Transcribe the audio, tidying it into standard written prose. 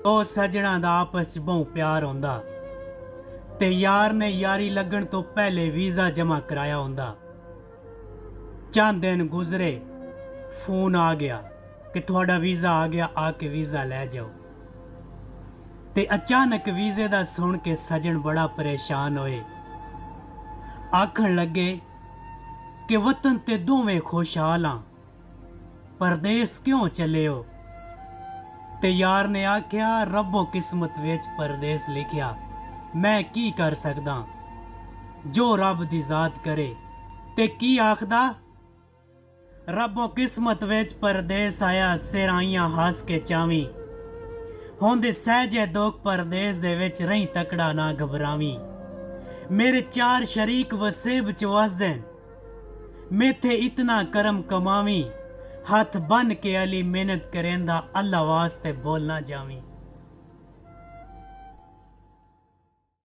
ਉਹ ਸੱਜਣਾ ਦਾ ਆਪਸ 'ਚ ਬਹੁ ਪਿਆਰ ਹੁੰਦਾ ਤੇ ਯਾਰ ਨੇ ਯਾਰੀ ਲੱਗਣ ਤੋਂ ਪਹਿਲੇ ਵੀਜ਼ਾ ਜਮ੍ਹਾਂ ਕਰਾਇਆ ਹੁੰਦਾ। ਚੰਦ ਦਿਨ ਗੁਜ਼ਰੇ, ਫੋਨ ਆ ਗਿਆ ਕਿ ਤੁਹਾਡਾ ਵੀਜ਼ਾ ਆ ਗਿਆ, ਆ ਕੇ ਵੀਜ਼ਾ ਲੈ ਜਾਓ। ਤੇ ਅਚਾਨਕ ਵੀਜ਼ੇ ਦਾ ਸੁਣ ਕੇ ਸੱਜਣ ਬੜਾ ਪਰੇਸ਼ਾਨ ਹੋਏ। ਆਖਣ ਲੱਗੇ ਕਿ ਵਤਨ ਤੇ ਦੋਵੇਂ ਖੁਸ਼ਹਾਲ ਹਾਂ, ਪਰਦੇਸ ਕਿਉਂ ਚੱਲੇ ਹੋ? ਤੇ ਯਾਰ ਨੇ ਆਖਿਆ ਰੱਬੋ ਕਿਸਮਤ ਵਿੱਚ ਪਰਦੇਸ ਲਿਖਿਆ, ਮੈਂ ਕੀ ਕਰ ਸਕਦਾ, ਜੋ ਰੱਬ ਦੀ ਜ਼ਾਤ ਕਰੇ। ਤੇ ਕੀ ਆਖਦਾ, ਰੱਬੋ ਕਿਸਮਤ ਵਿੱਚ ਪਰਦੇਸ ਆਇਆ, ਸਿਰਾਈਆਂ ਹੱਸ ਕੇ ਚਾਵੀਂ, ਹੁੰਦੇ ਸਹਿਜੇ ਦੁੱਖ ਪਰਦੇਸ ਦੇ ਵਿੱਚ ਰਹੀ ਤਕੜਾ ਨਾ ਘਬਰਾਵੀਂ। ਮੇਰੇ ਚਾਰ ਸ਼ਰੀਕ ਵਸੇਬ ਚ ਵਸਦਨ, ਮੇਥੇ ਇਤਨਾ ਕਰਮ ਕਮਾਵੀਂ, ਹੱਥ ਬਨ ਕੇ ਅਲੀ ਮਿਹਨਤ ਕਰੇਂਦਾ, ਅੱਲਾ ਵਾਸਤੇ ਬੋਲ ਨਾ ਜਾਵੀਂ।